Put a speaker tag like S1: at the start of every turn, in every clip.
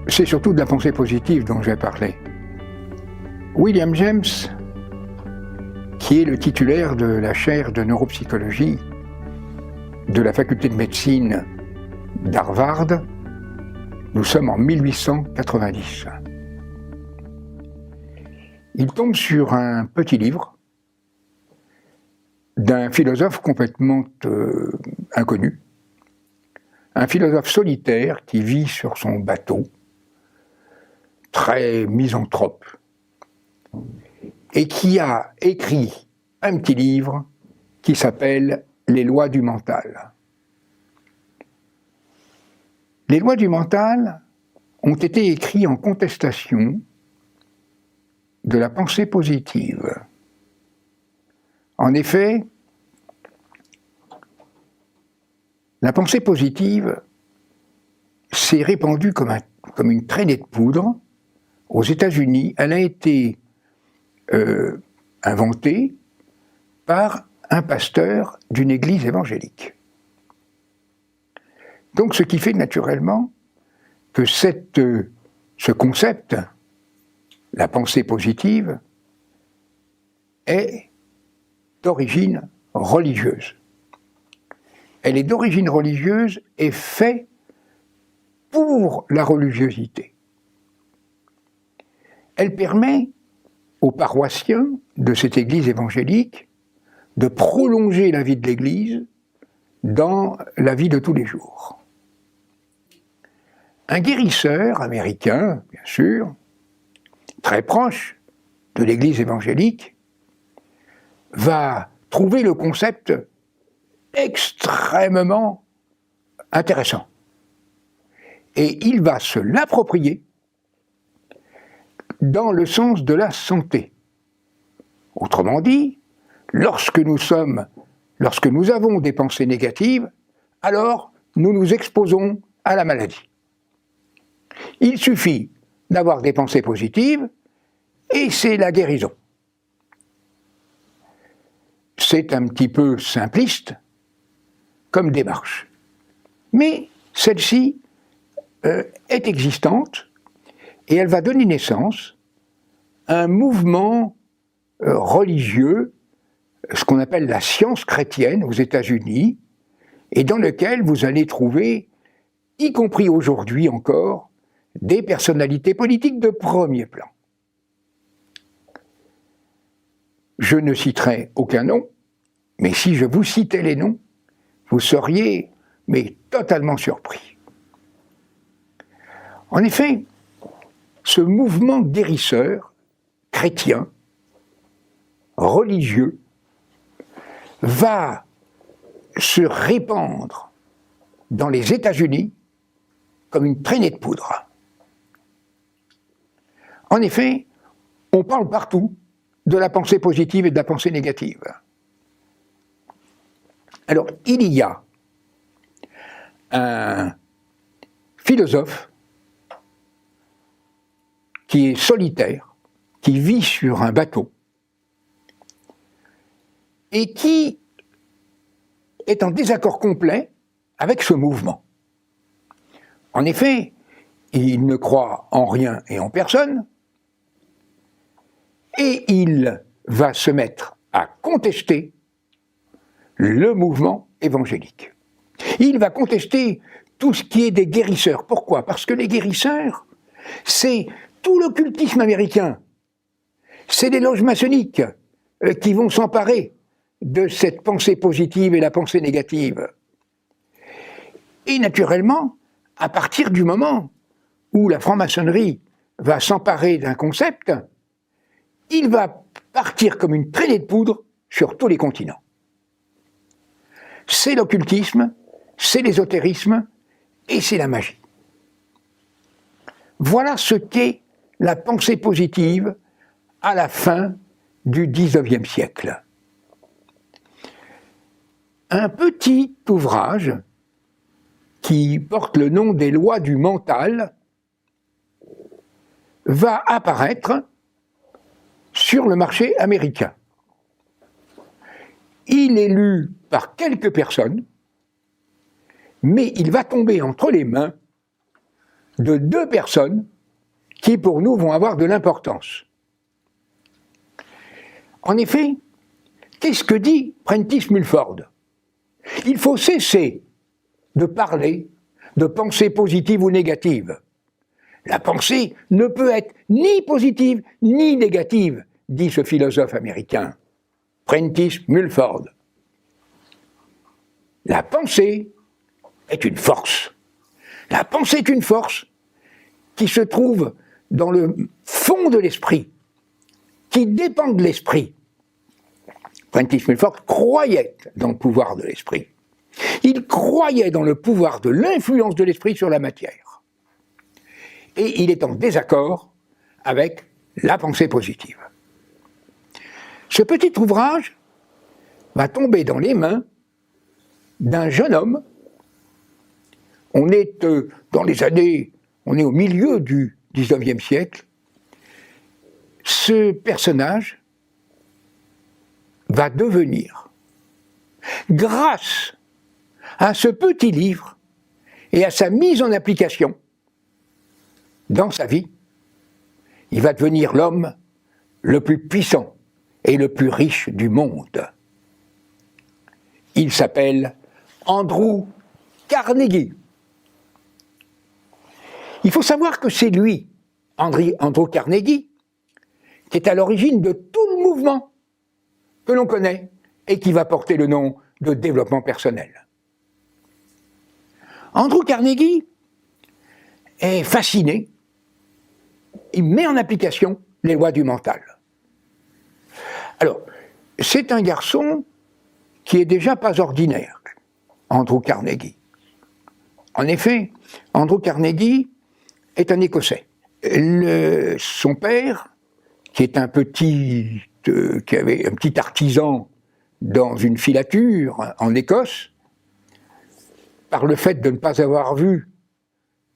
S1: c'est surtout de la pensée positive dont je vais parler. William James, qui est le titulaire de la chaire de neuropsychologie de la faculté de médecine d'Harvard, nous sommes en 1890. Il tombe sur un petit livre d'un philosophe complètement inconnu, un philosophe solitaire qui vit sur son bateau, très misanthrope, et qui a écrit un petit livre qui s'appelle « Les lois du mental ». Les lois du mental ont été écrites en contestation de la pensée positive. En effet, la pensée positive s'est répandue comme une traînée de poudre aux États-Unis. Elle a été inventée par un pasteur d'une église évangélique. Donc ce qui fait naturellement que ce concept, la pensée positive, est d'origine religieuse. Elle est d'origine religieuse et faite pour la religiosité. Elle permet aux paroissiens de cette église évangélique de prolonger la vie de l'église dans la vie de tous les jours. Un guérisseur américain, bien sûr, très proche de l'église évangélique, va trouver le concept extrêmement intéressant. Et il va se l'approprier dans le sens de la santé. Autrement dit, lorsque nous avons des pensées négatives, alors nous nous exposons à la maladie. Il suffit d'avoir des pensées positives et c'est la guérison. C'est un petit peu simpliste comme démarche. Mais celle-ci est existante et elle va donner naissance à un mouvement religieux, ce qu'on appelle la science chrétienne aux États-Unis, et dans lequel vous allez trouver, y compris aujourd'hui encore, des personnalités politiques de premier plan. Je ne citerai aucun nom, mais si je vous citais les noms, vous seriez totalement surpris. En effet, ce mouvement guérisseur, chrétien, religieux, va se répandre dans les États-Unis comme une traînée de poudre. En effet, on parle partout de la pensée positive et de la pensée négative. Alors, il y a un philosophe qui est solitaire, qui vit sur un bateau, et qui est en désaccord complet avec ce mouvement. En effet, il ne croit en rien et en personne, et il va se mettre à contester le mouvement évangélique. Il va contester tout ce qui est des guérisseurs. Pourquoi ? Parce que les guérisseurs, c'est tout l'occultisme américain. C'est les loges maçonniques qui vont s'emparer de cette pensée positive et la pensée négative. Et naturellement, à partir du moment où la franc-maçonnerie va s'emparer d'un concept, il va partir comme une traînée de poudre sur tous les continents. C'est l'occultisme, c'est l'ésotérisme et c'est la magie. Voilà ce qu'est la pensée positive à la fin du XIXe siècle. Un petit ouvrage qui porte le nom des lois du mental va apparaître sur le marché américain. Il est lu par quelques personnes, mais il va tomber entre les mains de deux personnes qui, pour nous, vont avoir de l'importance. En effet, qu'est-ce que dit Prentice Mulford? Il faut cesser de parler de pensée positive ou négative. La pensée ne peut être ni positive ni négative, dit ce philosophe américain, Prentice Mulford. La pensée est une force. La pensée est une force qui se trouve dans le fond de l'esprit, qui dépend de l'esprit. Prentice Mulford croyait dans le pouvoir de l'esprit. Il croyait dans le pouvoir de l'influence de l'esprit sur la matière. Et il est en désaccord avec la pensée positive. Ce petit ouvrage va tomber dans les mains d'un jeune homme. On est dans les années, on est au milieu du XIXe siècle. Ce personnage va devenir, grâce à ce petit livre et à sa mise en application dans sa vie, il va devenir l'homme le plus puissant et le plus riche du monde. Il s'appelle Andrew Carnegie. Il faut savoir que c'est lui, Andrew Carnegie, qui est à l'origine de tout le mouvement que l'on connaît et qui va porter le nom de développement personnel. Andrew Carnegie est fasciné, il met en application les lois du mental. Alors, c'est un garçon qui est déjà pas ordinaire, Andrew Carnegie. En effet, Andrew Carnegie est un Écossais. Son père, qui est qui avait un petit artisan dans une filature en Écosse, par le fait de ne pas avoir vu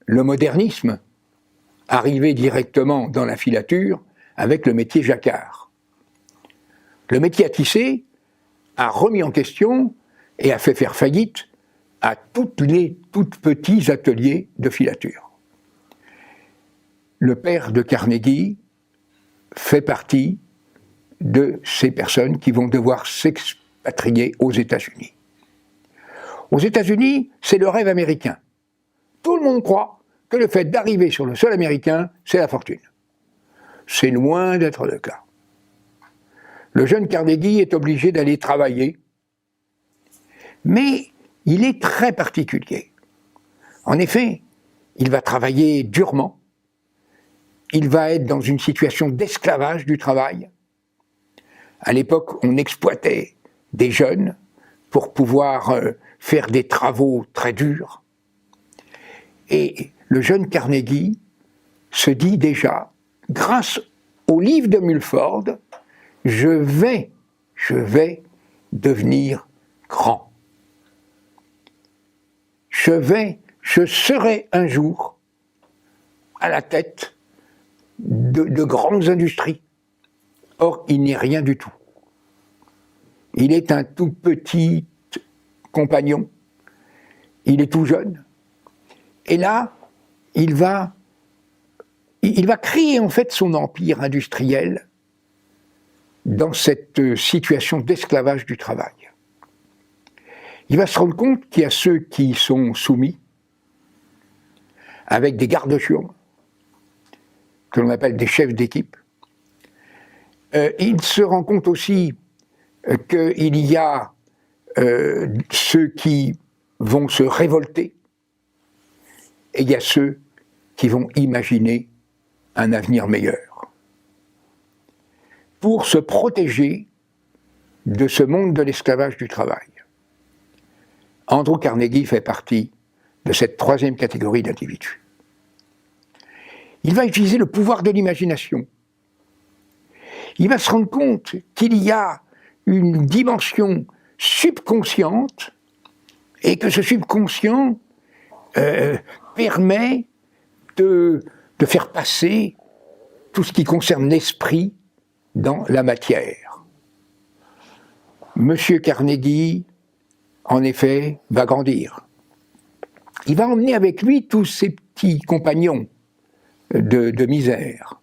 S1: le modernisme arriver directement dans la filature avec le métier jacquard. Le métier à tisser a remis en question et a fait faire faillite à tous les tout petits ateliers de filature. Le père de Carnegie fait partie de ces personnes qui vont devoir s'expatrier aux États-Unis. Aux États-Unis, c'est le rêve américain. Tout le monde croit que le fait d'arriver sur le sol américain, c'est la fortune. C'est loin d'être le cas. Le jeune Carnegie est obligé d'aller travailler, mais il est très particulier. En effet, il va travailler durement, il va être dans une situation d'esclavage du travail. À l'époque, on exploitait des jeunes pour pouvoir faire des travaux très durs. Et le jeune Carnegie se dit déjà, grâce au livre de Mulford, je vais devenir grand. Je serai un jour à la tête de grandes industries. Or, il n'est rien du tout. Il est un tout petit compagnon, il est tout jeune, et là, il va créer en fait son empire industriel dans cette situation d'esclavage du travail. Il va se rendre compte qu'il y a ceux qui sont soumis, avec des gardes-chiourmes, que l'on appelle des chefs d'équipe. Il se rend compte aussi qu'il y a ceux qui vont se révolter, et il y a ceux qui vont imaginer un avenir meilleur. Pour se protéger de ce monde de l'esclavage du travail, Andrew Carnegie fait partie de cette troisième catégorie d'individus. Il va utiliser le pouvoir de l'imagination. Il va se rendre compte qu'il y a une dimension subconsciente et que ce subconscient permet de faire passer tout ce qui concerne l'esprit dans la matière. Monsieur Carnegie, en effet, va grandir. il va emmener avec lui tous ses petits compagnons de misère.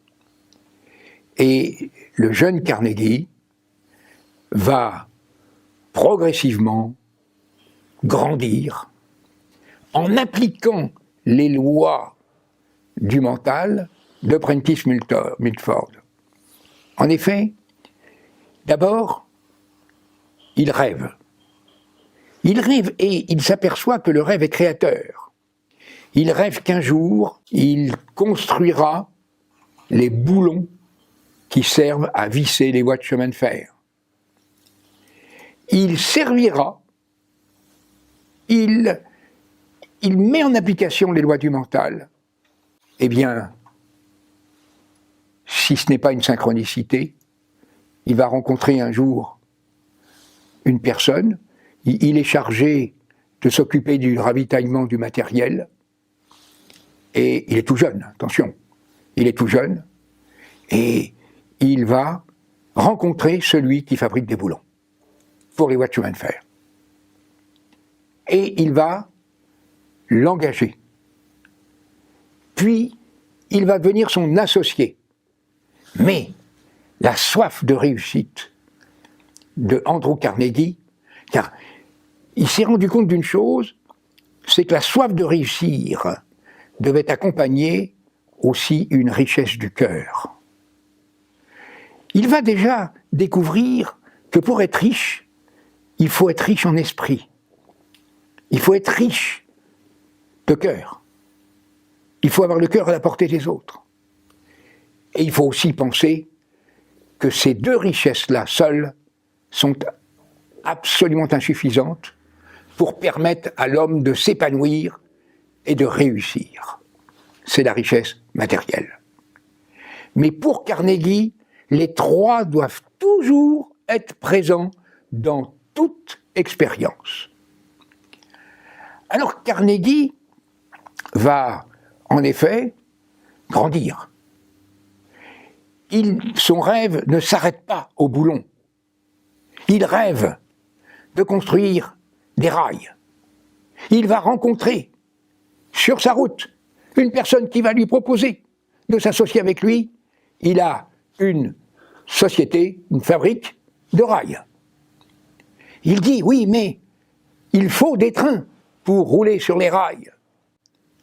S1: Et le jeune Carnegie va progressivement grandir en appliquant les lois du mental de Prentice Mulford. En effet, d'abord, il rêve. Il rêve et il s'aperçoit que le rêve est créateur. Il rêve qu'un jour, il construira les boulons qui servent à visser les voies de chemin de fer. Il servira, il met en application les lois du mental. Eh bien, si ce n'est pas une synchronicité, il va rencontrer un jour une personne, il est chargé de s'occuper du ravitaillement du matériel, et il est tout jeune, attention, il est tout jeune, et il va rencontrer celui qui fabrique des boulons pour les voies de chemin de fer. Et il va l'engager. Puis, il va devenir son associé. Mais la soif de réussite de Andrew Carnegie, car il s'est rendu compte d'une chose, c'est que la soif de réussir devait accompagner aussi une richesse du cœur. Il va déjà découvrir que pour être riche, il faut être riche en esprit. Il faut être riche de cœur. Il faut avoir le cœur à la portée des autres. Et il faut aussi penser que ces deux richesses-là seules sont absolument insuffisantes pour permettre à l'homme de s'épanouir et de réussir. C'est la richesse matérielle. Mais pour Carnegie, les trois doivent toujours être présents dans toute expérience. Alors Carnegie va, en effet, grandir. Son rêve ne s'arrête pas au boulon. Il rêve de construire des rails. Il va rencontrer, sur sa route, une personne qui va lui proposer de s'associer avec lui. Il a une société, une fabrique de rails. Il dit, oui, mais il faut des trains pour rouler sur les rails.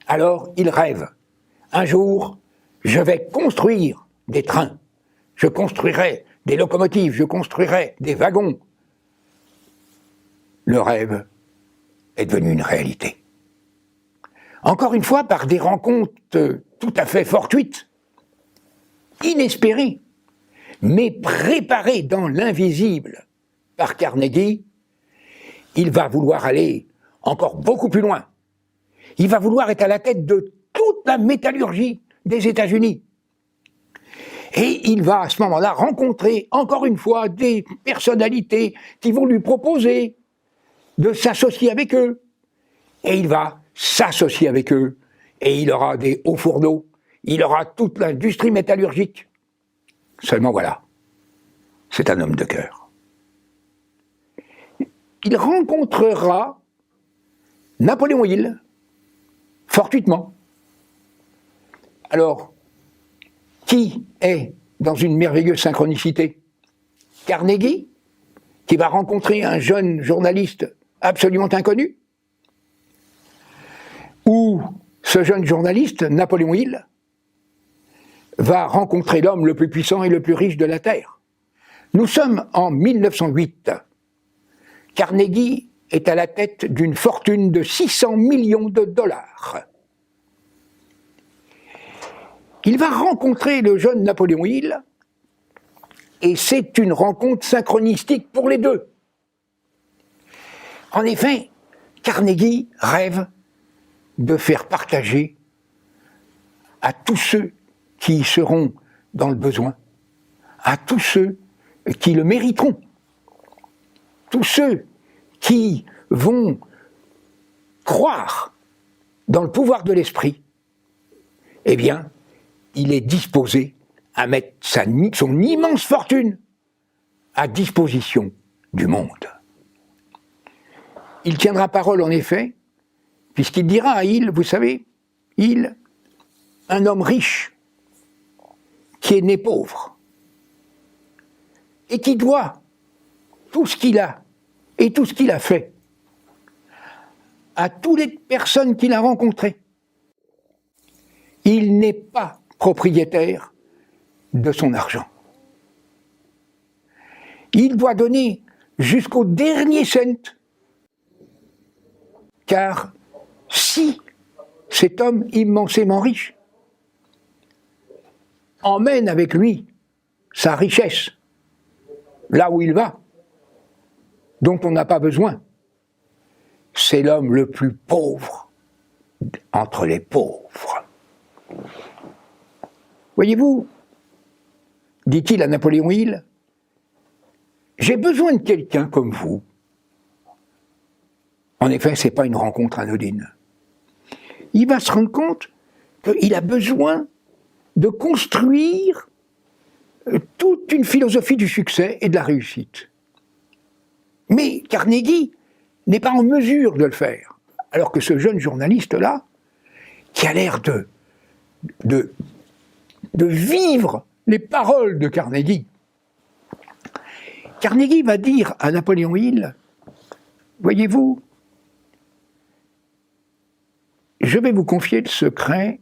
S1: Alors il rêve. Un jour, je vais construire des trains. Je construirai des locomotives, je construirai des wagons. Le rêve est devenu une réalité. Encore une fois, par des rencontres tout à fait fortuites, inespérées, mais préparées dans l'invisible par Carnegie, il va vouloir aller encore beaucoup plus loin. Il va vouloir être à la tête de toute la métallurgie des États-Unis. Et il va à ce moment-là rencontrer encore une fois des personnalités qui vont lui proposer de s'associer avec eux. Et il va s'associer avec eux. Et il aura des hauts fourneaux. Il aura toute l'industrie métallurgique. Seulement voilà, c'est un homme de cœur. Il rencontrera Napoléon Hill, fortuitement. Alors, qui est dans une merveilleuse synchronicité? Carnegie, qui va rencontrer un jeune journaliste absolument inconnu? Ou ce jeune journaliste, Napoléon Hill, va rencontrer l'homme le plus puissant et le plus riche de la Terre? Nous sommes en 1908. Carnegie est à la tête d'une fortune de 600 millions de dollars. Il va rencontrer le jeune Napoléon Hill, et c'est une rencontre synchronistique pour les deux. En effet, Carnegie rêve de faire partager à tous ceux qui seront dans le besoin, à tous ceux qui le mériteront, tous ceux qui vont croire dans le pouvoir de l'esprit, eh bien, il est disposé à mettre son immense fortune à disposition du monde. Il tiendra parole, en effet, puisqu'il dira à Il, vous savez, Il, un homme riche, qui est né pauvre, et qui doit tout ce qu'il a et tout ce qu'il a fait à toutes les personnes qu'il a rencontrées. Il n'est pas propriétaire de son argent. Il doit donner jusqu'au dernier cent, car si cet homme immensément riche emmène avec lui sa richesse là où il va, dont on n'a pas besoin, c'est l'homme le plus pauvre entre les pauvres. Voyez-vous, dit-il à Napoléon Hill, j'ai besoin de quelqu'un comme vous. En effet, ce n'est pas une rencontre anodine. Il va se rendre compte qu'il a besoin de construire toute une philosophie du succès et de la réussite. Mais Carnegie n'est pas en mesure de le faire. Alors que ce jeune journaliste-là, qui a l'air de vivre les paroles de Carnegie, Carnegie va dire à Napoléon Hill, voyez-vous, je vais vous confier le secret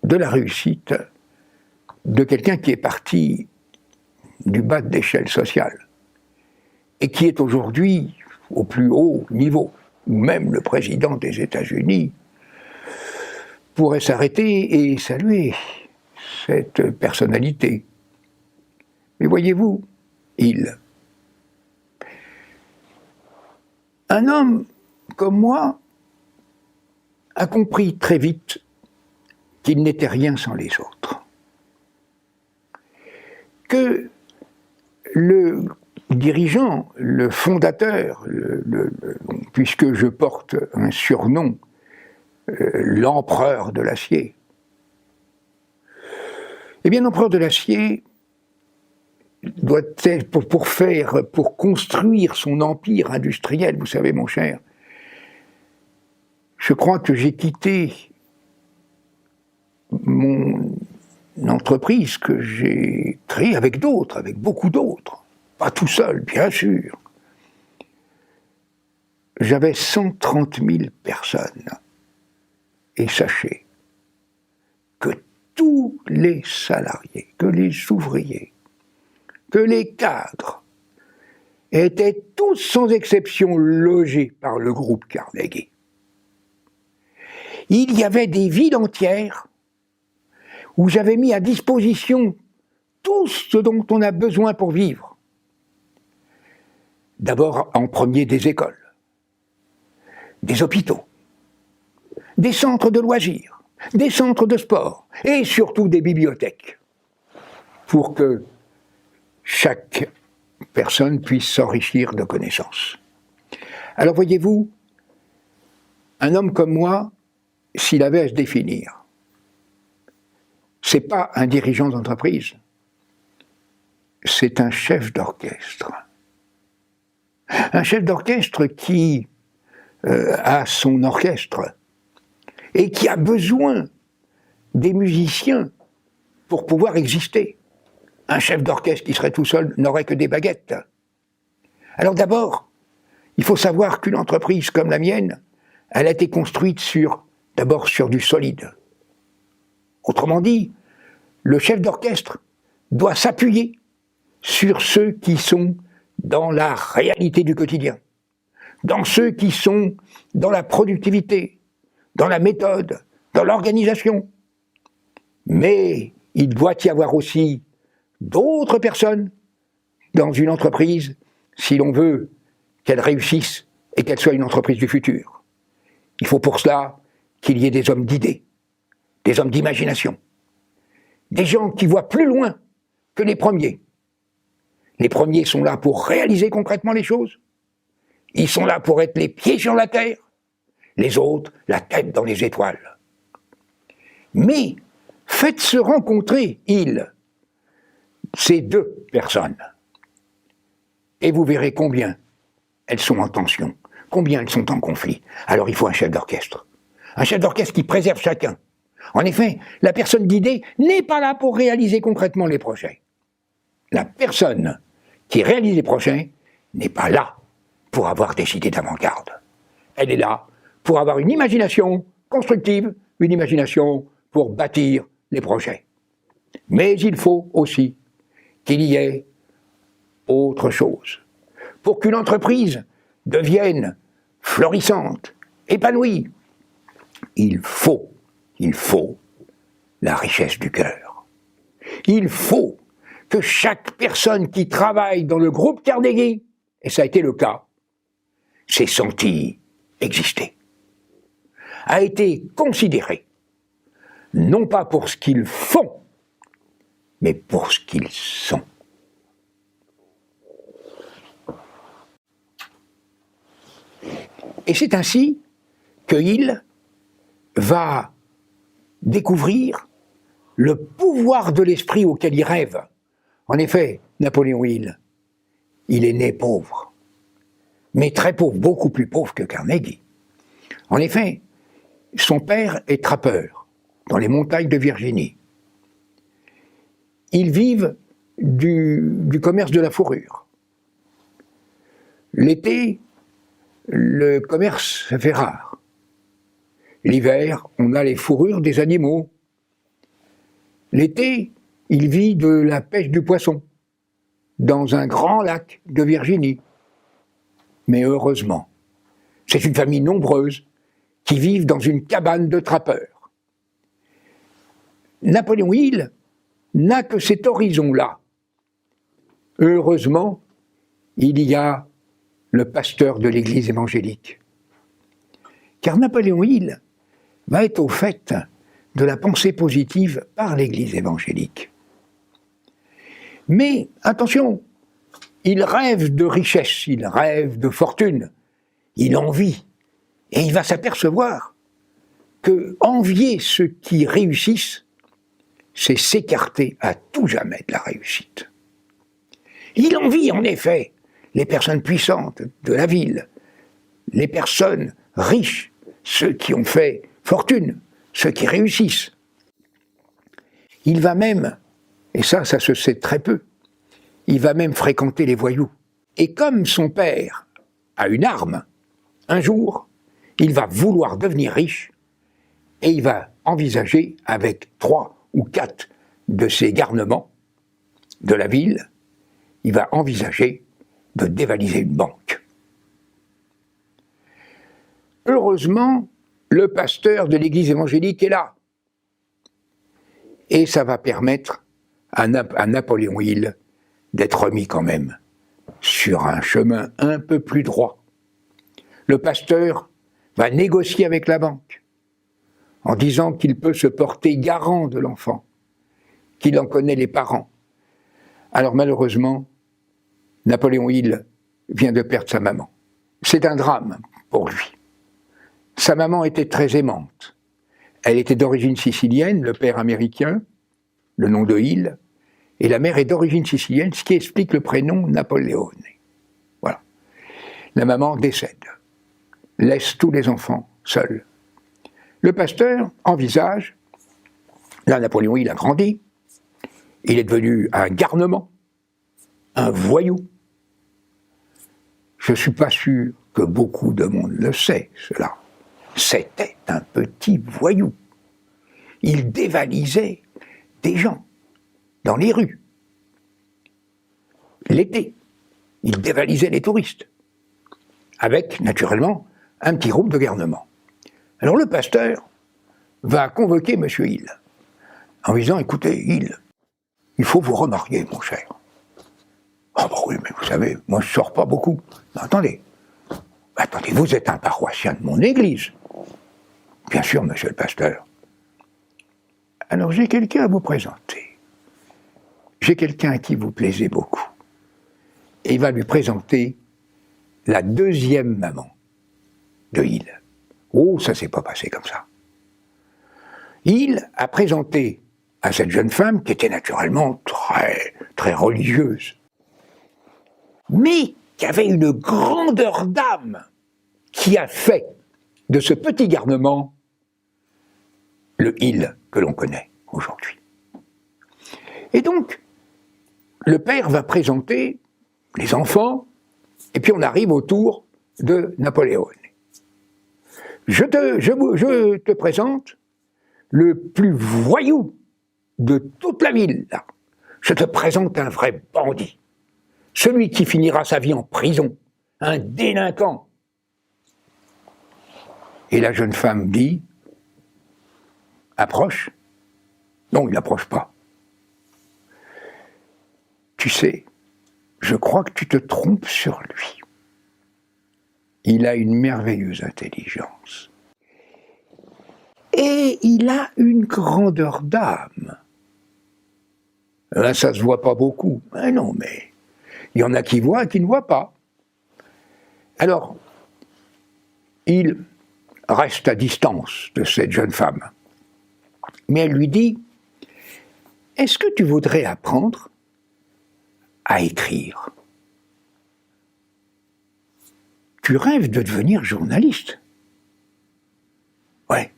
S1: de la réussite de quelqu'un qui est parti du bas de l'échelle sociale et qui est aujourd'hui au plus haut niveau, où même le président des États-Unis pourrait s'arrêter et saluer cette personnalité. Mais voyez-vous, un homme comme moi a compris très vite qu'il n'était rien sans les autres. Que le dirigeant, le fondateur, puisque je porte un surnom, l'empereur de l'acier, eh bien l'empereur de l'acier doit être, pour construire son empire industriel, vous savez mon cher, je crois que j'ai quitté mon entreprise que j'ai créée avec d'autres, avec beaucoup d'autres, pas tout seul, bien sûr. J'avais 130 000 personnes. Et sachez que tous les salariés, que les ouvriers, que les cadres étaient tous sans exception logés par le groupe Carnegie. Il y avait des villes entières où j'avais mis à disposition tout ce dont on a besoin pour vivre. D'abord, en premier, des écoles, des hôpitaux, des centres de loisirs, des centres de sport et surtout des bibliothèques pour que chaque personne puisse s'enrichir de connaissances. Alors voyez-vous, un homme comme moi, s'il avait à se définir, c'est pas un dirigeant d'entreprise, c'est un chef d'orchestre. Un chef d'orchestre qui a son orchestre et qui a besoin des musiciens pour pouvoir exister. Un chef d'orchestre qui serait tout seul n'aurait que des baguettes. Alors d'abord, il faut savoir qu'une entreprise comme la mienne, elle a été construite d'abord sur du solide. Autrement dit, le chef d'orchestre doit s'appuyer sur ceux qui sont dans la réalité du quotidien, dans ceux qui sont dans la productivité, dans la méthode, dans l'organisation. Mais il doit y avoir aussi d'autres personnes dans une entreprise si l'on veut qu'elle réussisse et qu'elle soit une entreprise du futur. Il faut pour cela qu'il y ait des hommes d'idées, des hommes d'imagination, des gens qui voient plus loin que les premiers. Les premiers sont là pour réaliser concrètement les choses. Ils sont là pour être les pieds sur la terre, les autres la tête dans les étoiles. Mais faites se rencontrer ces deux personnes et vous verrez combien elles sont en tension, combien elles sont en conflit. Alors il faut un chef d'orchestre. un chef d'orchestre qui préserve chacun. En effet, la personne guidée n'est pas là pour réaliser concrètement les projets. La personne qui réalise les projets n'est pas là pour avoir des idées d'avant-garde. Elle est là pour avoir une imagination constructive, une imagination pour bâtir les projets. Mais il faut aussi qu'il y ait autre chose. Pour qu'une entreprise devienne florissante, épanouie, il faut la richesse du cœur. Il faut que chaque personne qui travaille dans le groupe Carnegie, et ça a été le cas, s'est sentie exister, a été considérée, non pas pour ce qu'ils font, mais pour ce qu'ils sont. Et c'est ainsi qu'il va découvrir le pouvoir de l'esprit auquel il rêve. En effet, Napoléon Hill, il est né pauvre, mais très pauvre, beaucoup plus pauvre que Carnegie. En effet, son père est trappeur dans les montagnes de Virginie. Ils vivent du commerce de la fourrure. L'été, le commerce se fait rare. L'hiver, on a les fourrures des animaux. L'été, il vit de la pêche du poisson dans un grand lac de Virginie. Mais heureusement, c'est une famille nombreuse qui vivent dans une cabane de trappeurs. Napoléon Hill n'a que cet horizon-là. Heureusement, il y a le pasteur de l'Église évangélique. Car Napoléon Hill va être au fait de la pensée positive par l'Église évangélique. Mais attention, il rêve de richesse, il rêve de fortune, il envie, et il va s'apercevoir que envier ceux qui réussissent, c'est s'écarter à tout jamais de la réussite. Il envie en effet les personnes puissantes de la ville, les personnes riches, ceux qui ont fait fortune, ceux qui réussissent. Il va même, et ça se sait très peu, il va même fréquenter les voyous. Et comme son père a une arme, un jour, il va vouloir devenir riche et il va envisager avec 3 ou 4 de ses garnements de la ville, il va envisager de dévaliser une banque. Heureusement, le pasteur de l'Église évangélique est là. Et ça va permettre à Napoléon Hill d'être remis quand même sur un chemin un peu plus droit. Le pasteur va négocier avec la banque en disant qu'il peut se porter garant de l'enfant, qu'il en connaît les parents. Alors malheureusement, Napoléon Hill vient de perdre sa maman. C'est un drame pour lui. Sa maman était très aimante. Elle était d'origine sicilienne, le père américain, le nom de Hill, et la mère est d'origine sicilienne, ce qui explique le prénom Napoléon. Voilà. La maman décède, laisse tous les enfants seuls. Le pasteur envisage, là Napoléon Hill a grandi, il est devenu un garnement, un voyou. Je ne suis pas sûr que beaucoup de monde le sait, cela. C'était un petit voyou. Il dévalisait des gens dans les rues. L'été, il dévalisait les touristes, avec, naturellement, un petit groupe de garnement. Alors le pasteur va convoquer M. Hill, en lui disant, écoutez, Hill, il faut vous remarier, mon cher. Ah bah oui, mais vous savez, moi je ne sors pas beaucoup. Mais attendez, vous êtes un paroissien de mon église. Bien sûr, monsieur le pasteur. Alors j'ai quelqu'un à vous présenter. J'ai quelqu'un à qui vous plaisez beaucoup. Et il va lui présenter la deuxième maman de Hill. Oh, ça s'est pas passé comme ça. Hill a présenté à cette jeune femme, qui était naturellement très, très religieuse, mais qui avait une grandeur d'âme, qui a fait de ce petit garnement le il que l'on connaît aujourd'hui. Et donc, le père va présenter les enfants, et puis on arrive au tour de Napoléon. Je te présente le plus voyou de toute la ville, là. Je te présente un vrai bandit, celui qui finira sa vie en prison, un délinquant. Et la jeune femme dit, approche. Non, il n'approche pas. Tu sais, je crois que tu te trompes sur lui. Il a une merveilleuse intelligence. Et il a une grandeur d'âme. Là, ça ne se voit pas beaucoup. Ah non, mais il y en a qui voient et qui ne voient pas. Alors, il reste à distance de cette jeune femme. Mais elle lui dit, est-ce que tu voudrais apprendre à écrire? Tu rêves de devenir journaliste. Ouais.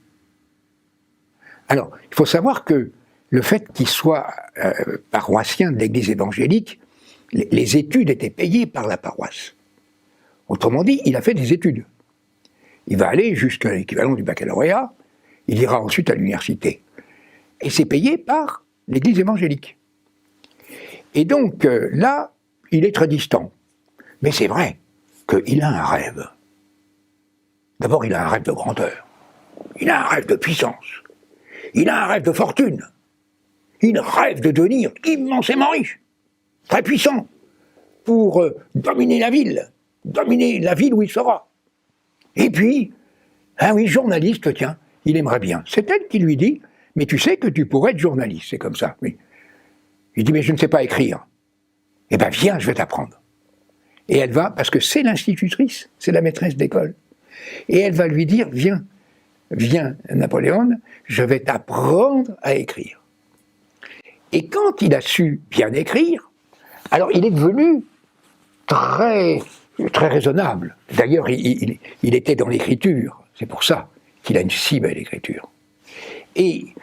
S1: Alors, il faut savoir que le fait qu'il soit paroissien de l'église évangélique, les études étaient payées par la paroisse. Autrement dit, il a fait des études. Il va aller jusqu'à l'équivalent du baccalauréat, il ira ensuite à l'université. Et c'est payé par l'église évangélique. Et donc, là, il est très distant. Mais c'est vrai qu'il a un rêve. D'abord, il a un rêve de grandeur. Il a un rêve de puissance. Il a un rêve de fortune. Il rêve de devenir immensément riche, très puissant, pour dominer la ville où il sera. Et puis, ah oui, journaliste, tiens, il aimerait bien. C'est elle qui lui dit, mais tu sais que tu pourrais être journaliste, c'est comme ça. Oui. Il dit, mais je ne sais pas écrire. Eh bien, viens, je vais t'apprendre. Et elle va, parce que c'est l'institutrice, c'est la maîtresse d'école. Et elle va lui dire, viens, Napoléon, je vais t'apprendre à écrire. Et quand il a su bien écrire, alors il est devenu très raisonnable. D'ailleurs, il était dans l'écriture, c'est pour ça qu'il a une si belle écriture. Et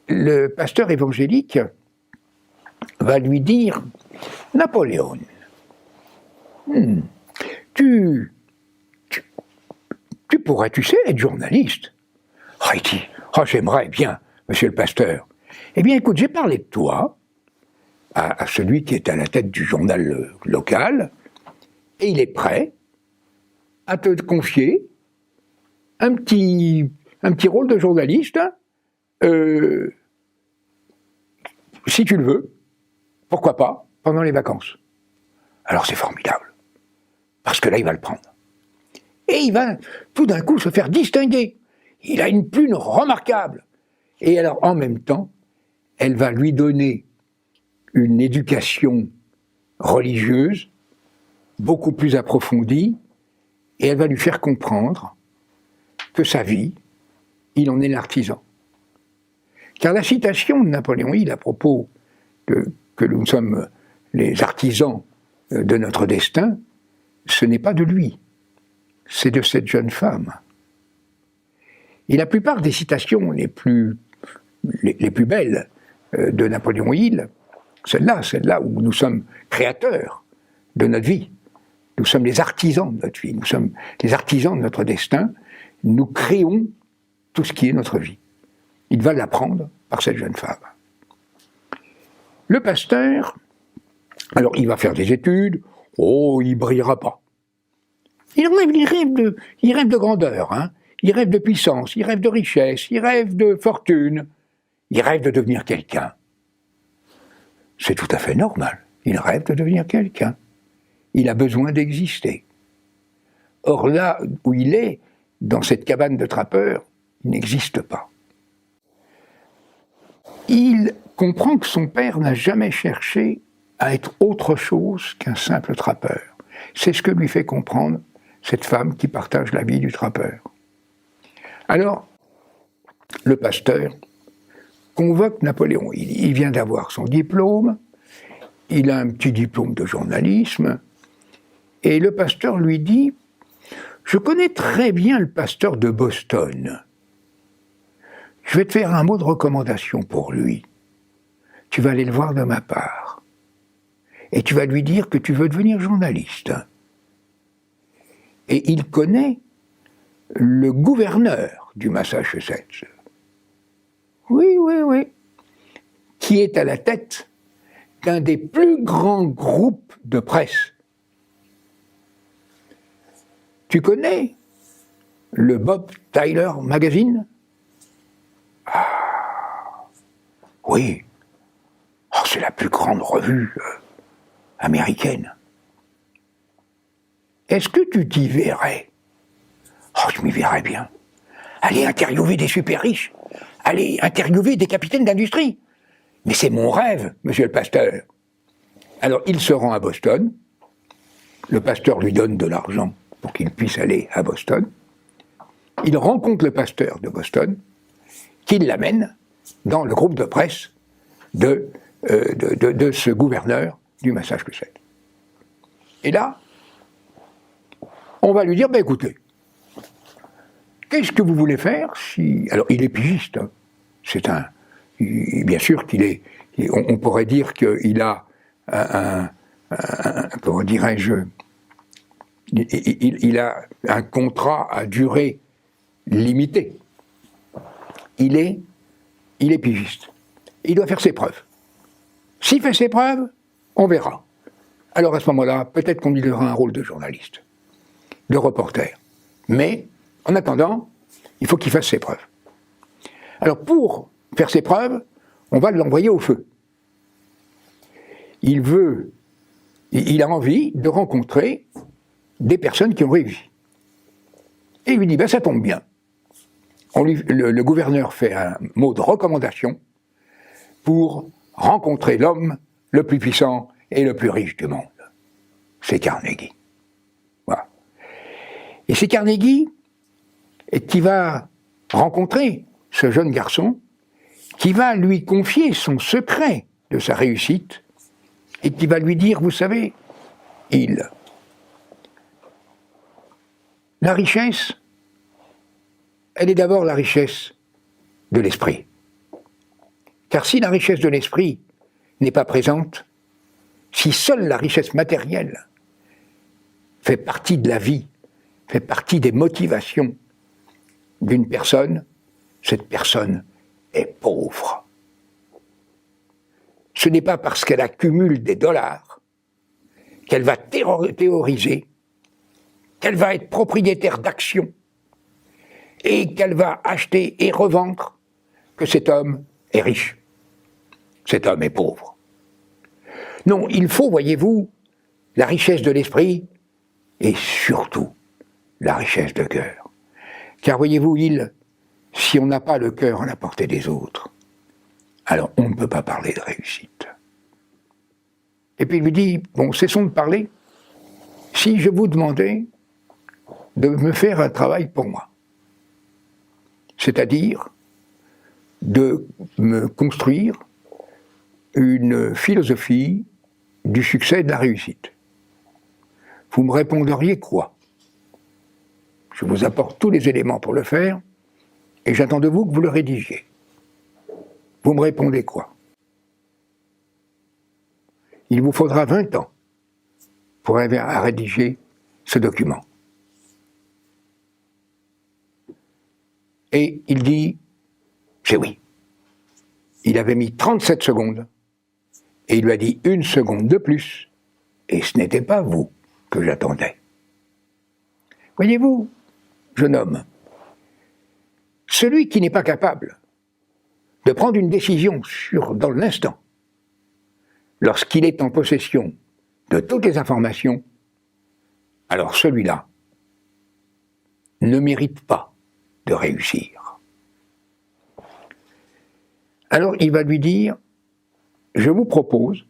S1: le pasteur évangélique va lui dire, Napoléon, tu pourrais, tu sais, être journaliste. Oh, il dit, j'aimerais bien, monsieur le pasteur. Eh bien, écoute, j'ai parlé de toi à celui qui est à la tête du journal local, et il est prêt à te confier un petit rôle de journaliste, si tu le veux, pourquoi pas, pendant les vacances. Alors c'est formidable, parce que là, il va le prendre. Et il va tout d'un coup se faire distinguer. Il a une plume remarquable. Et alors, en même temps, elle va lui donner une éducation religieuse beaucoup plus approfondie, et elle va lui faire comprendre que sa vie, il en est l'artisan. Car la citation de Napoléon Hill à propos que nous sommes les artisans de notre destin, ce n'est pas de lui, c'est de cette jeune femme. Et la plupart des citations les plus belles de Napoléon Hill, celle-là où nous sommes créateurs de notre vie, nous sommes les artisans de notre vie, nous sommes les artisans de notre destin, nous créons tout ce qui est notre vie. Il va l'apprendre par cette jeune femme. Le pasteur, alors il va faire des études, il brillera pas. Il rêve de grandeur, hein. Il rêve de puissance, il rêve de richesse, il rêve de fortune, il rêve de devenir quelqu'un. C'est tout à fait normal, il rêve de devenir quelqu'un. Il a besoin d'exister. Or là où il est, dans cette cabane de trappeur, il n'existe pas. Il comprend que son père n'a jamais cherché à être autre chose qu'un simple trappeur. C'est ce que lui fait comprendre cette femme qui partage la vie du trappeur. Alors, le pasteur convoque Napoléon. Il vient d'avoir son diplôme, il a un petit diplôme de journalisme, et le pasteur lui dit « Je connais très bien le pasteur de Boston. je vais te faire un mot de recommandation pour lui. Tu vas aller le voir de ma part. Et tu vas lui dire que tu veux devenir journaliste. Et il connaît le gouverneur du Massachusetts. Oui, oui, oui. Qui est à la tête d'un des plus grands groupes de presse. Tu connais le Bob Tyler Magazine? Ah, oui. Oh, c'est la plus grande revue américaine. Est-ce que tu t'y verrais? Oh, je m'y verrais bien. Aller interviewer des super riches, aller interviewer des capitaines d'industrie. Mais c'est mon rêve, monsieur le pasteur. Alors, il se rend à Boston. Le pasteur lui donne de l'argent pour qu'il puisse aller à Boston. Il rencontre le pasteur de Boston, qui l'amène dans le groupe de presse de ce gouverneur du Massachusetts. Et là, on va lui dire, ben écoutez, qu'est-ce que vous voulez faire si... Alors, il est pigiste, hein. C'est un... Bien sûr qu'il est... On pourrait dire qu'il a comment dirais-je... Il a un contrat à durée limitée. Il est pigiste. Il doit faire ses preuves. S'il fait ses preuves, on verra. Alors à ce moment-là, peut-être qu'on lui donnera un rôle de journaliste, de reporter. Mais, en attendant, il faut qu'il fasse ses preuves. Alors pour faire ses preuves, on va l'envoyer au feu. Il a envie de rencontrer des personnes qui ont réussi. Et il lui dit, ben ça tombe bien. Le gouverneur fait un mot de recommandation pour rencontrer l'homme le plus puissant et le plus riche du monde. C'est Carnegie. Voilà. Et c'est Carnegie qui va rencontrer ce jeune garçon, qui va lui confier son secret de sa réussite, et qui va lui dire, vous savez, la richesse, elle est d'abord la richesse de l'esprit. Car si la richesse de l'esprit n'est pas présente, si seule la richesse matérielle fait partie de la vie, fait partie des motivations d'une personne, cette personne est pauvre. Ce n'est pas parce qu'elle accumule des dollars qu'elle va théoriser, qu'elle va être propriétaire d'actions et qu'elle va acheter et revendre que cet homme est riche. Cet homme est pauvre. Non, il faut, voyez-vous, la richesse de l'esprit et surtout la richesse de cœur. Car voyez-vous, si on n'a pas le cœur à la portée des autres, alors on ne peut pas parler de réussite. Et puis il lui dit, bon, cessons de parler. Si je vous demandais de me faire un travail pour moi, c'est-à-dire de me construire une philosophie du succès et de la réussite, vous me répondriez quoi? Je vous apporte tous les éléments pour le faire, et j'attends de vous que vous le rédigiez. Vous me répondez quoi? Il vous faudra 20 ans pour arriver à rédiger ce document. Et il dit, c'est oui. Il avait mis 37 secondes, et il lui a dit 1 seconde de plus, et ce n'était pas vous que j'attendais. Voyez-vous, jeune homme, celui qui n'est pas capable de prendre une décision dans l'instant, lorsqu'il est en possession de toutes les informations, alors celui-là ne mérite pas de réussir. Alors il va lui dire, je vous propose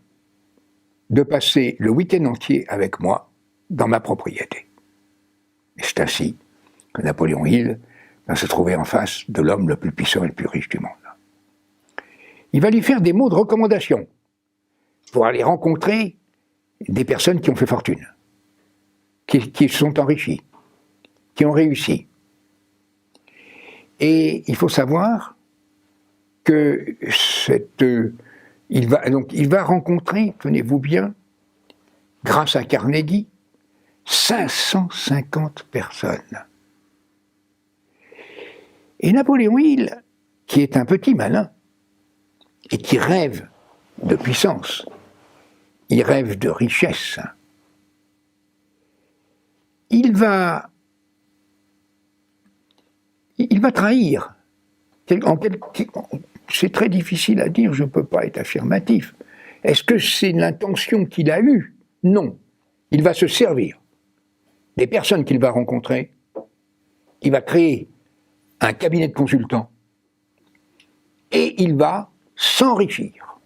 S1: de passer le week-end entier avec moi dans ma propriété. Et c'est ainsi que Napoléon Hill va se trouver en face de l'homme le plus puissant et le plus riche du monde. Il va lui faire des mots de recommandation pour aller rencontrer des personnes qui ont fait fortune, qui se sont enrichies, qui ont réussi. Et il faut savoir que il va rencontrer, tenez-vous bien, grâce à Carnegie, 550 personnes. Et Napoléon Hill, qui est un petit malin, et qui rêve de puissance, il rêve de richesse, il va trahir. C'est très difficile à dire, je ne peux pas être affirmatif. Est-ce que c'est l'intention qu'il a eue? Non. Il va se servir des personnes qu'il va rencontrer, il va créer un cabinet de consultants, et il va s'enrichir.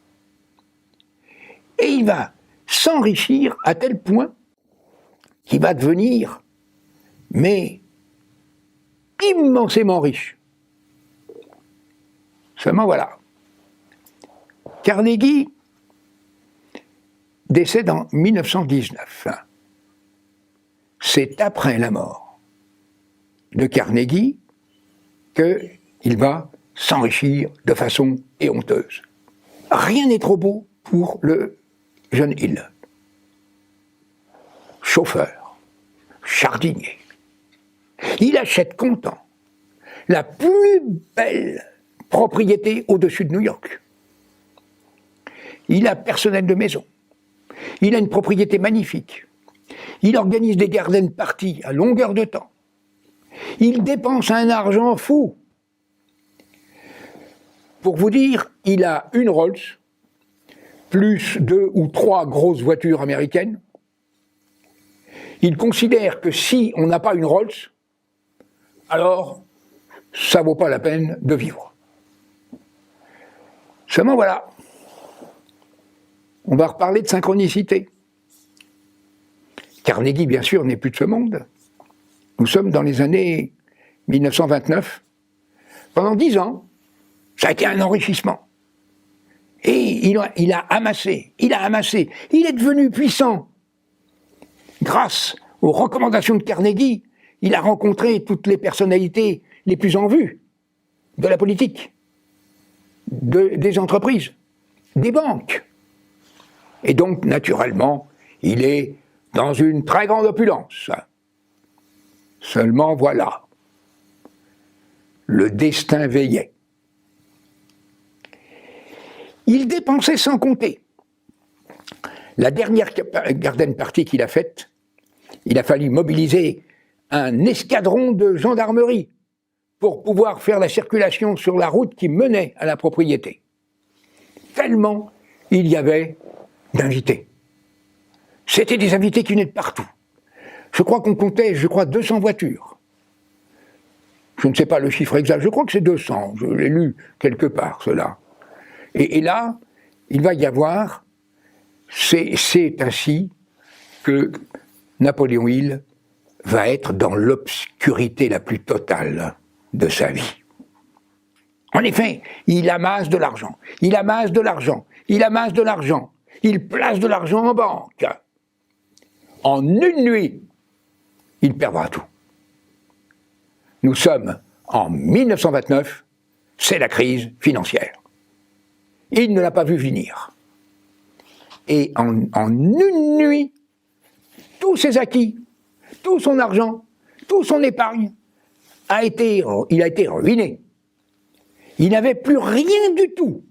S1: Et il va s'enrichir à tel point qu'il va devenir, mais immensément riche. Seulement voilà. Carnegie décède en 1919. C'est après la mort de Carnegie qu'il va s'enrichir de façon éhonteuse. Rien n'est trop beau pour le jeune Hill. Chauffeur, jardinier. Il achète content la plus belle propriété au-dessus de New York. Il a personnel de maison. Il a une propriété magnifique. Il organise des garden parties à longueur de temps. Il dépense un argent fou. Pour vous dire, il a une Rolls, plus 2 ou 3 grosses voitures américaines. Il considère que si on n'a pas une Rolls, alors ça ne vaut pas la peine de vivre. Seulement voilà, on va reparler de synchronicité. Carnegie, bien sûr, n'est plus de ce monde. Nous sommes dans les années 1929. Pendant 10 ans, ça a été un enrichissement. Et il a amassé. Il est devenu puissant. Grâce aux recommandations de Carnegie, il a rencontré toutes les personnalités les plus en vue de la politique, des entreprises, des banques. Et donc, naturellement, il est dans une très grande opulence. Seulement voilà, le destin veillait. Il dépensait sans compter. La dernière garden party qu'il a faite, il a fallu mobiliser un escadron de gendarmerie pour pouvoir faire la circulation sur la route qui menait à la propriété. Tellement il y avait d'invités. C'était des invités qui venaient de partout. Je crois qu'on comptait, 200 voitures. Je ne sais pas le chiffre exact, je crois que c'est 200, je l'ai lu quelque part, cela. Et là, il va y avoir, c'est ainsi que Napoléon Hill va être dans l'obscurité la plus totale de sa vie. En effet, il amasse de l'argent, il place de l'argent en banque. En une nuit, il perdra tout. Nous sommes en 1929, c'est la crise financière. Il ne l'a pas vu venir. Et en une nuit, tous ses acquis, tout son argent, toute son épargne, il a été ruiné. Il n'avait plus rien du tout.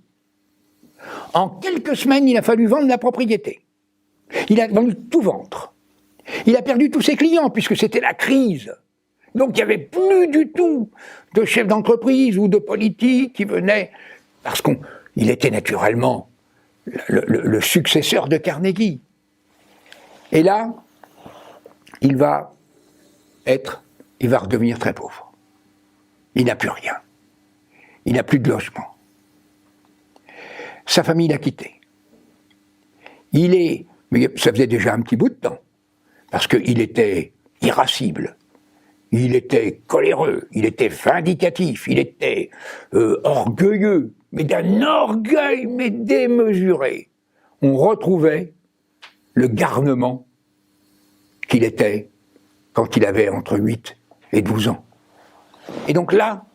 S1: En quelques semaines, il a fallu vendre la propriété. Il a fallu tout vendre. Il a perdu tous ses clients puisque c'était la crise. Donc il n'y avait plus du tout de chefs d'entreprise ou de politiques qui venaient, parce qu'il était naturellement le successeur de Carnegie. Et là, il va redevenir très pauvre. Il n'a plus rien. Il n'a plus de logement. Sa famille l'a quitté. Mais ça faisait déjà un petit bout de temps, parce qu'il était irascible, il était coléreux, il était vindicatif, il était orgueilleux, mais d'un orgueil démesuré. On retrouvait le garnement qu'il était quand il avait entre 8 et 12 ans. Et donc là,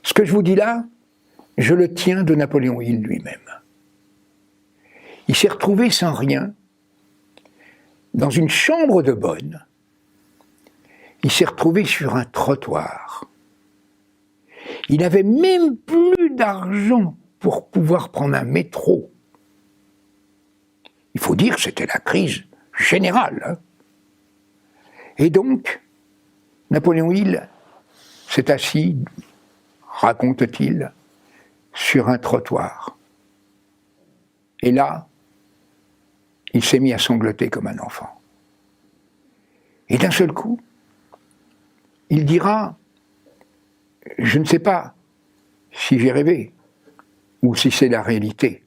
S1: ce que je vous dis là, je le tiens de Napoléon Hill lui-même. Il s'est retrouvé sans rien, dans une chambre de bonne. Il s'est retrouvé sur un trottoir. Il n'avait même plus d'argent pour pouvoir prendre un métro. Il faut dire que c'était la crise générale. Hein. Et donc, Napoléon Hill s'est assis, raconte-t-il, sur un trottoir. Et là, il s'est mis à sangloter comme un enfant. Et d'un seul coup, il dira, je ne sais pas si j'ai rêvé ou si c'est la réalité.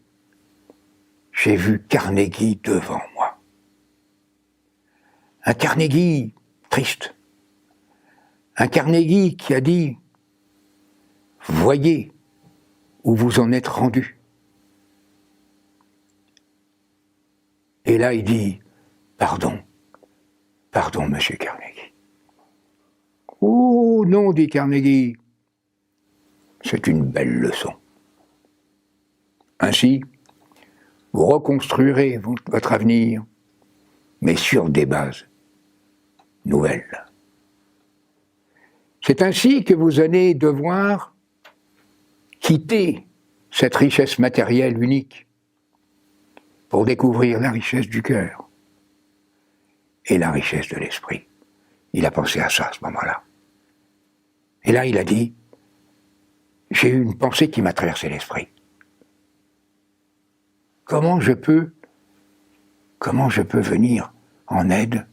S1: J'ai vu Carnegie devant moi. Un Carnegie triste. Un Carnegie qui a dit, voyez où vous en êtes rendu. Et là, il dit, pardon, monsieur Carnegie. Oh non, dit Carnegie, c'est une belle leçon. Ainsi, vous reconstruirez votre avenir, mais sur des bases nouvelles. C'est ainsi que vous allez devoir quitter cette richesse matérielle unique pour découvrir la richesse du cœur et la richesse de l'esprit. Il a pensé à ça à ce moment-là. Et là, il a dit, j'ai eu une pensée qui m'a traversé l'esprit. Comment je peux venir en aide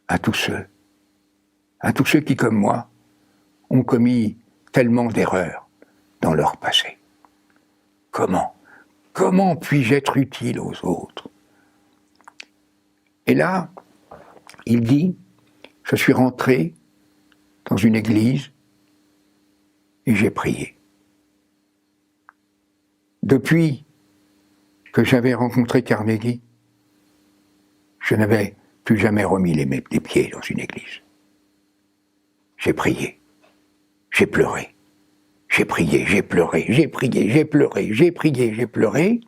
S1: à tous ceux qui, comme moi, ont commis tellement d'erreurs dans leur passé. Comment puis-je être utile aux autres? Et là, il dit, je suis rentré dans une église et j'ai prié. Depuis que j'avais rencontré Carnegie, je n'avais plus jamais remis les pieds dans une église. J'ai prié, j'ai pleuré, j'ai prié, j'ai pleuré, j'ai prié, j'ai pleuré, j'ai prié, j'ai pleuré.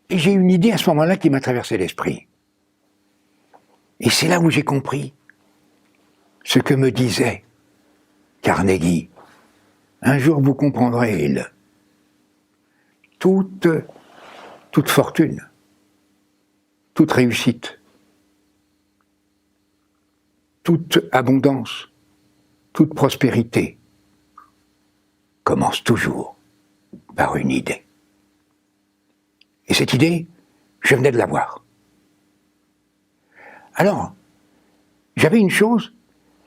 S1: Et j'ai eu une idée à ce moment-là qui m'a traversé l'esprit. Et c'est là où j'ai compris ce que me disait Carnegie. Un jour vous comprendrez, toute fortune, toute réussite, toute abondance, toute prospérité commence toujours par une idée. Et cette idée, je venais de l'avoir. Alors, j'avais une chose,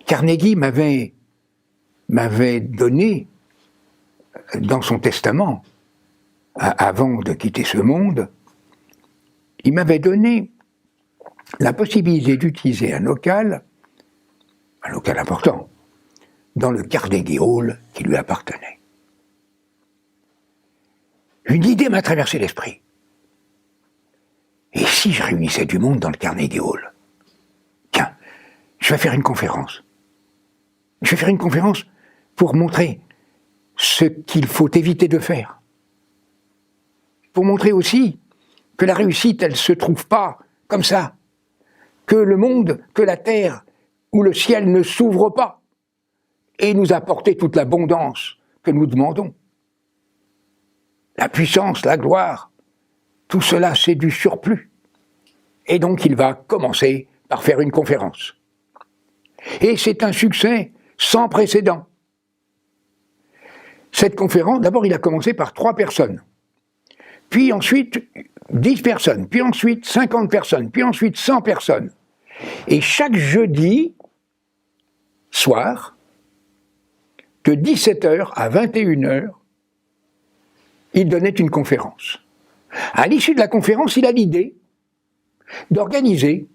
S1: Carnegie m'avait donné dans son testament, avant de quitter ce monde, il m'avait donné la possibilité d'utiliser un local important, dans le Carnegie Hall qui lui appartenait. Une idée m'a traversé l'esprit. Et si je réunissais du monde dans le Carnegie Hall? Tiens, je vais faire une conférence. Je vais faire une conférence pour montrer ce qu'il faut éviter de faire. Pour montrer aussi que la réussite, elle ne se trouve pas comme ça. Que le monde, que la terre ou le ciel ne s'ouvrent pas et nous apporter toute l'abondance que nous demandons. La puissance, la gloire, tout cela c'est du surplus. Et donc il va commencer par faire une conférence. Et c'est un succès sans précédent. Cette conférence, d'abord il a commencé par 3 personnes, puis ensuite 10 personnes, puis ensuite 50 personnes, puis ensuite 100 personnes. Et chaque jeudi soir, de 17h à 21h, il donnait une conférence. À l'issue de la conférence, il a l'idée d'organiser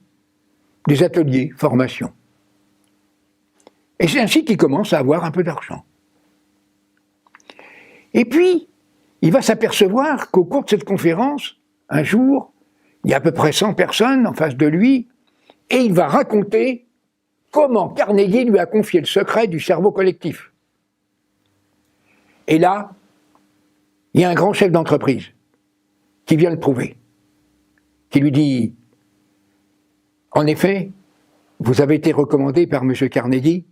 S1: des ateliers, formations. Et c'est ainsi qu'il commence à avoir un peu d'argent. Et puis, il va s'apercevoir qu'au cours de cette conférence, un jour, il y a à peu près 100 personnes en face de lui, et il va raconter comment Carnegie lui a confié le secret du cerveau collectif. Et là, il y a un grand chef d'entreprise qui vient le prouver, qui lui dit « En effet, vous avez été recommandé par M. Carnegie.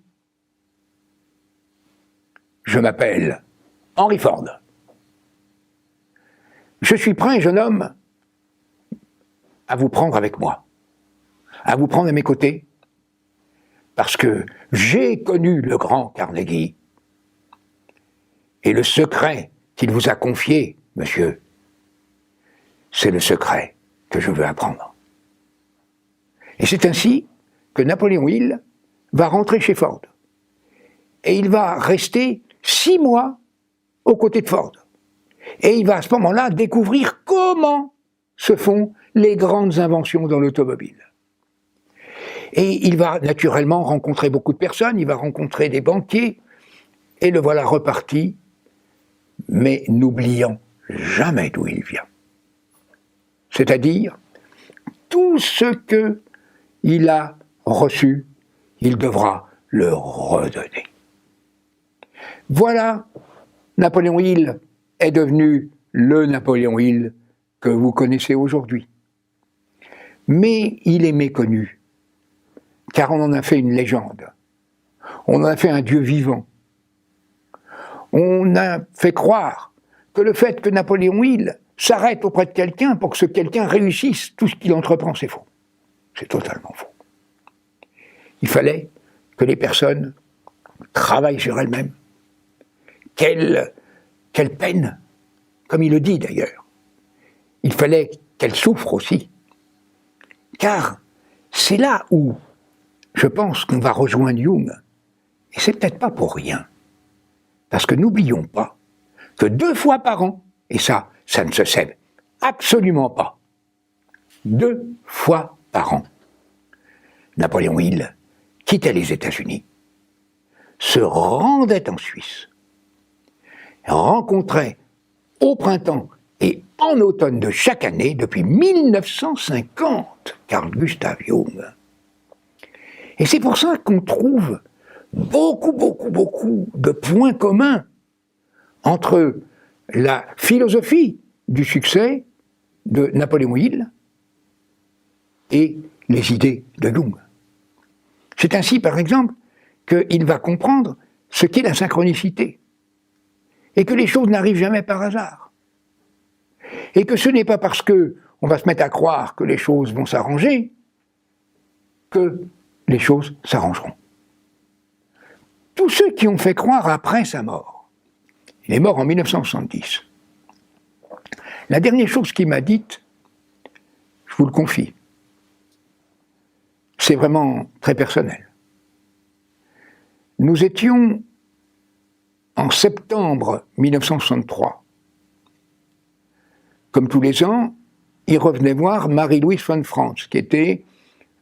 S1: Je m'appelle Henry Ford. Je suis prêt, jeune homme, à vous prendre avec moi, à vous prendre à mes côtés, parce que j'ai connu le grand Carnegie. Et le secret qu'il vous a confié, monsieur, c'est le secret que je veux apprendre. » Et c'est ainsi que Napoléon Hill va rentrer chez Ford. Et il va rester 6 mois aux côtés de Ford. Et il va à ce moment-là découvrir comment se font les grandes inventions dans l'automobile. Et il va naturellement rencontrer beaucoup de personnes, il va rencontrer des banquiers, et le voilà reparti, mais n'oubliant jamais d'où il vient. C'est-à-dire, tout ce qu'il a reçu, il devra le redonner. Voilà, Napoléon Hill est devenu le Napoléon Hill que vous connaissez aujourd'hui. Mais il est méconnu, car on en a fait une légende. On en a fait un Dieu vivant. On a fait croire que le fait que Napoléon Hill s'arrête auprès de quelqu'un pour que ce quelqu'un réussisse tout ce qu'il entreprend, c'est faux. C'est totalement faux. Il fallait que les personnes travaillent sur elles-mêmes, qu'elles peinent, comme il le dit d'ailleurs. Il fallait qu'elles souffrent aussi. Car c'est là où je pense qu'on va rejoindre Jung. Et c'est peut-être pas pour rien. Parce que n'oublions pas que 2 fois par an, et ça ne se sait absolument pas, 2 fois par an, Napoléon Hill quittait les États-Unis, se rendait en Suisse, rencontrait au printemps et en automne de chaque année, depuis 1950, Carl Gustav Jung. Et c'est pour ça qu'on trouve beaucoup de points communs entre la philosophie du succès de Napoléon Hill et les idées de Jung. C'est ainsi, par exemple, qu'il va comprendre ce qu'est la synchronicité, et que les choses n'arrivent jamais par hasard, et que ce n'est pas parce qu'on va se mettre à croire que les choses vont s'arranger que les choses s'arrangeront. Tous ceux qui ont fait croire après sa mort, il est mort en 1970, la dernière chose qu'il m'a dite, je vous le confie, c'est vraiment très personnel. Nous étions en septembre 1963. Comme tous les ans, il revenait voir Marie-Louise von Franz, qui était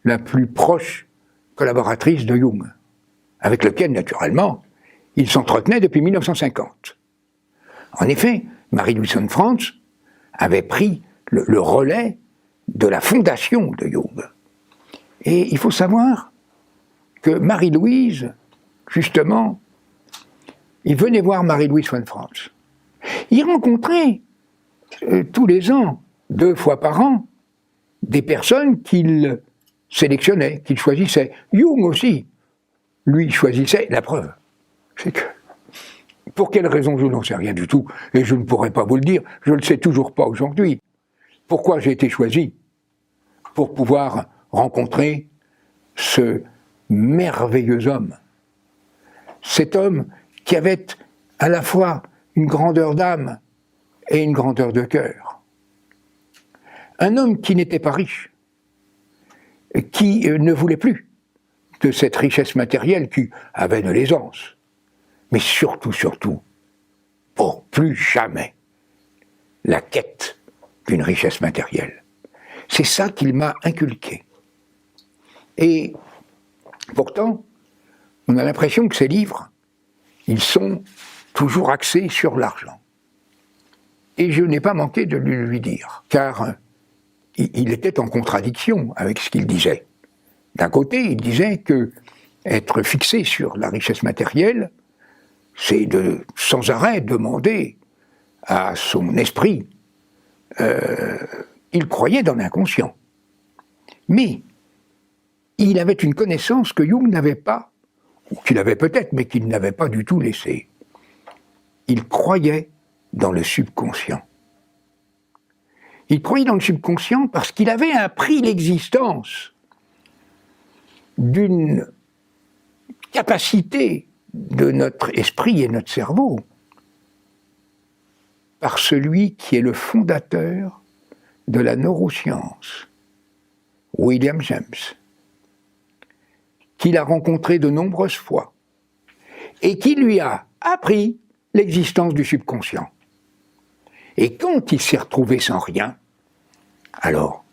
S1: la plus proche collaboratrice de Jung, avec lequel, naturellement, il s'entretenait depuis 1950. En effet, Marie-Louise von Franz avait pris le relais de la fondation de Jung. Et il faut savoir que Marie-Louise, justement, il venait voir Marie-Louise von Franz. Il rencontrait tous les ans, 2 fois par an, des personnes qu'il sélectionnait, qu'il choisissait. Jung aussi, lui, choisissait. La preuve, c'est que, pour quelle raison, je n'en sais rien du tout, et je ne pourrais pas vous le dire, je ne le sais toujours pas aujourd'hui. Pourquoi j'ai été choisi? Pour pouvoir rencontrer ce merveilleux homme. Cet homme qui avait à la fois une grandeur d'âme et une grandeur de cœur. Un homme qui n'était pas riche, qui ne voulait plus de cette richesse matérielle qui avait de l'aisance, mais surtout, pour plus jamais la quête d'une richesse matérielle. C'est ça qu'il m'a inculqué. Et pourtant, on a l'impression que ces livres, ils sont toujours axés sur l'argent. Et je n'ai pas manqué de le lui dire, car il était en contradiction avec ce qu'il disait. D'un côté, il disait que être fixé sur la richesse matérielle, c'est de sans arrêt demander à son esprit. Il croyait dans l'inconscient. Mais il avait une connaissance que Jung n'avait pas, ou qu'il avait peut-être, mais qu'il n'avait pas du tout laissée. Il croyait dans le subconscient. Il croyait dans le subconscient parce qu'il avait appris l'existence d'une capacité de notre esprit et notre cerveau par celui qui est le fondateur de la neuroscience, William James, qu'il a rencontré de nombreuses fois et qui lui a appris l'existence du subconscient. Et quand il s'est retrouvé sans rien, alors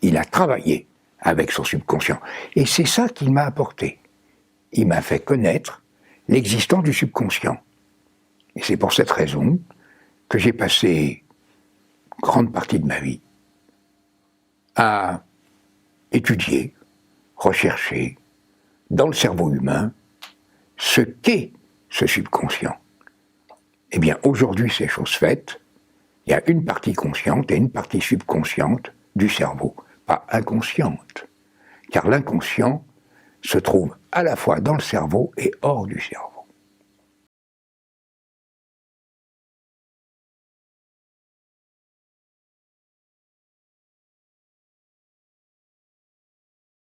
S1: il a travaillé avec son subconscient. Et c'est ça qu'il m'a apporté. Il m'a fait connaître l'existence du subconscient. Et c'est pour cette raison que j'ai passé une grande partie de ma vie à étudier, rechercher dans le cerveau humain ce qu'est ce subconscient. Eh bien, aujourd'hui, c'est chose faite. Il y a une partie consciente et une partie subconsciente du cerveau, pas inconsciente. Car l'inconscient se trouve à la fois dans le cerveau et hors du cerveau.